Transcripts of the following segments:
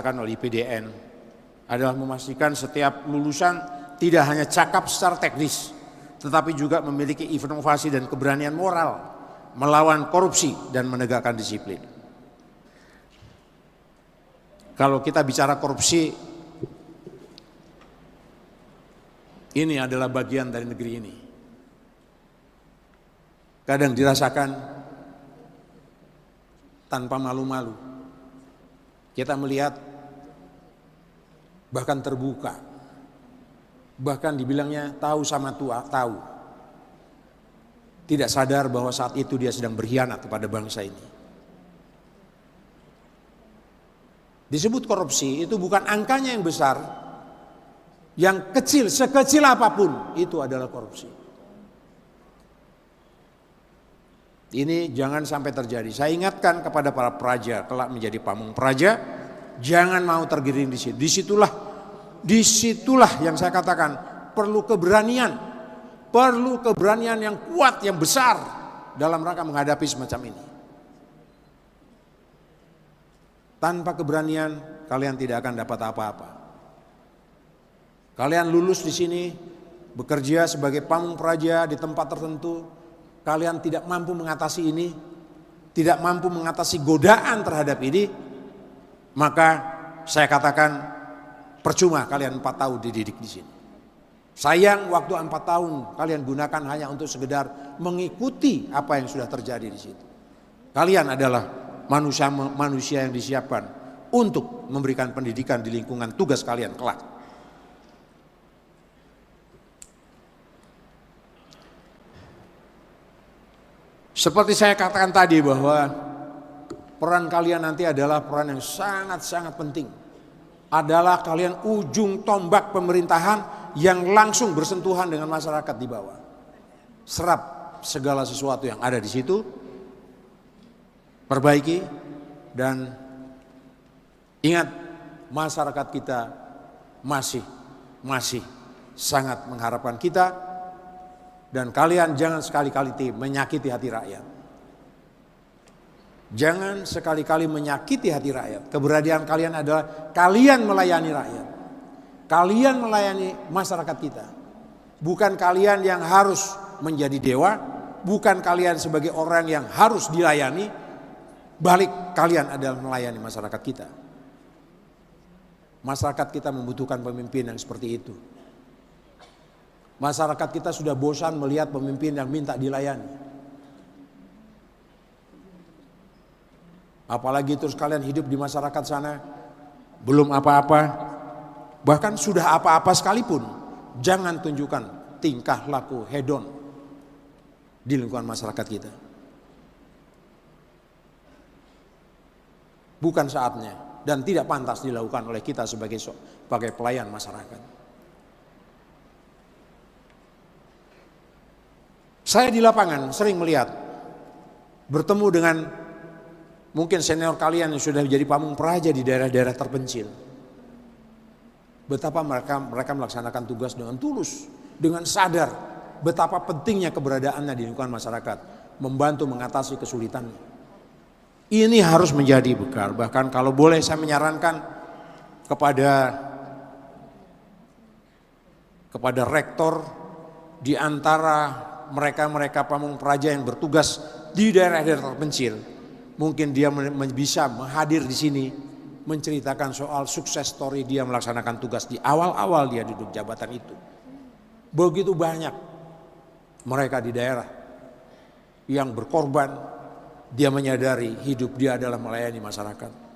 oleh IPDN adalah memastikan setiap lulusan tidak hanya cakap secara teknis, tetapi juga memiliki inovasi dan keberanian moral melawan korupsi dan menegakkan disiplin. Kalau kita bicara korupsi, ini adalah bagian dari negeri ini. Kadang dirasakan tanpa malu-malu. Kita melihat bahkan terbuka, bahkan dibilangnya tahu sama tua, tahu. Tidak sadar bahwa saat itu dia sedang berkhianat kepada bangsa ini. Disebut korupsi itu bukan angkanya yang besar, yang kecil, sekecil apapun itu adalah korupsi. Ini jangan sampai terjadi. Saya ingatkan kepada para praja kelak menjadi pamung praja, jangan mau tergiring di situ. Disitulah yang saya katakan perlu keberanian yang kuat, yang besar dalam rangka menghadapi semacam ini. Tanpa keberanian kalian tidak akan dapat apa-apa. Kalian lulus di sini bekerja sebagai pamung praja di tempat tertentu, kalian tidak mampu mengatasi ini, tidak mampu mengatasi godaan terhadap ini, maka saya katakan percuma kalian 4 tahun dididik di sini. Sayang waktu 4 tahun kalian gunakan hanya untuk sekedar mengikuti apa yang sudah terjadi di situ. Kalian adalah manusia yang disiapkan untuk memberikan pendidikan di lingkungan tugas kalian kelak. Seperti saya katakan tadi bahwa peran kalian nanti adalah peran yang sangat-sangat penting. Adalah kalian ujung tombak pemerintahan yang langsung bersentuhan dengan masyarakat di bawah. Serap segala sesuatu yang ada di situ, perbaiki, dan ingat masyarakat kita masih sangat mengharapkan kita. Dan kalian jangan sekali-kali menyakiti hati rakyat. Jangan sekali-kali menyakiti hati rakyat. Keberadaan kalian adalah kalian melayani rakyat. Kalian melayani masyarakat kita. Bukan kalian yang harus menjadi dewa. Bukan kalian sebagai orang yang harus dilayani. Balik kalian adalah melayani masyarakat kita. Masyarakat kita membutuhkan pemimpin yang seperti itu. Masyarakat kita sudah bosan melihat pemimpin yang minta dilayani. Apalagi terus kalian hidup di masyarakat sana, belum apa-apa, bahkan sudah apa-apa sekalipun, jangan tunjukkan tingkah laku hedon di lingkungan masyarakat kita. Bukan saatnya dan tidak pantas dilakukan oleh kita sebagai pelayan masyarakat. Saya di lapangan sering melihat, bertemu dengan mungkin senior kalian yang sudah menjadi pamung praja di daerah-daerah terpencil. Betapa mereka melaksanakan tugas dengan tulus, dengan sadar betapa pentingnya keberadaannya di lingkungan masyarakat, membantu mengatasi kesulitannya. Ini harus menjadi bekal. Bahkan kalau boleh saya menyarankan kepada rektor di antara mereka pamung praja yang bertugas di daerah-daerah terpencil, mungkin dia bisa menghadir di sini menceritakan soal sukses story dia melaksanakan tugas di awal-awal dia duduk jabatan itu. Begitu banyak mereka di daerah yang berkorban, dia menyadari hidup dia adalah melayani masyarakat.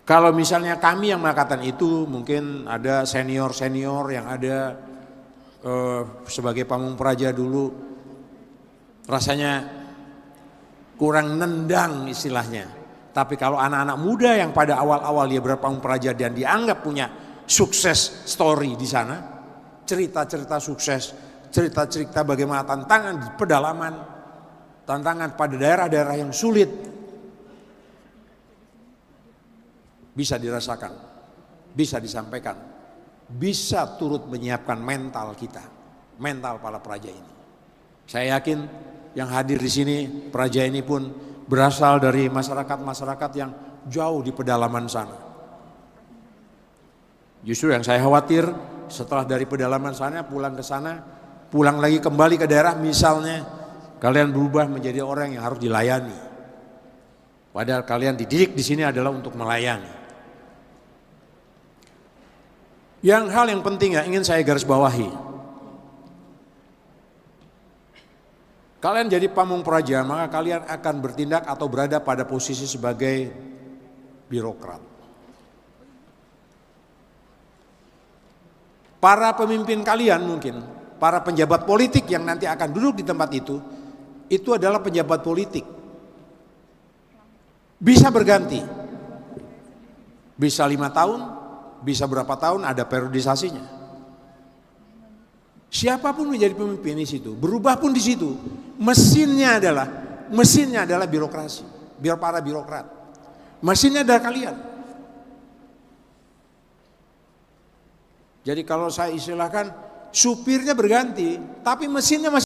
Kalau misalnya kami yang mengatakan itu, mungkin ada senior-senior yang ada sebagai pamung praja dulu, rasanya kurang nendang istilahnya. Tapi kalau anak-anak muda yang pada awal-awal dia berpamung praja dan dianggap punya sukses story di sana, cerita-cerita sukses, cerita-cerita bagaimana tantangan di pedalaman, tantangan pada daerah-daerah yang sulit, bisa dirasakan, bisa disampaikan, bisa turut menyiapkan mental kita, mental para praja ini. Saya yakin yang hadir di sini praja ini pun berasal dari masyarakat-masyarakat yang jauh di pedalaman sana. Justru yang saya khawatir setelah dari pedalaman sana pulang ke sana, pulang lagi kembali ke daerah misalnya, kalian berubah menjadi orang yang harus dilayani. Padahal kalian dididik di sini adalah untuk melayani. Hal yang penting yang ingin saya garis bawahi. Kalian jadi pamung praja, maka kalian akan bertindak atau berada pada posisi sebagai birokrat. Para pemimpin kalian mungkin, para penjabat politik yang nanti akan duduk di tempat itu adalah penjabat politik. Bisa berganti, bisa 5 tahun, bisa berapa tahun, ada periodisasinya. Siapapun menjadi pemimpin di situ, berubah pun di situ, mesinnya adalah birokrasi, biar para birokrat. Mesinnya adalah kalian. Jadi kalau saya istilahkan supirnya berganti, tapi mesinnya masih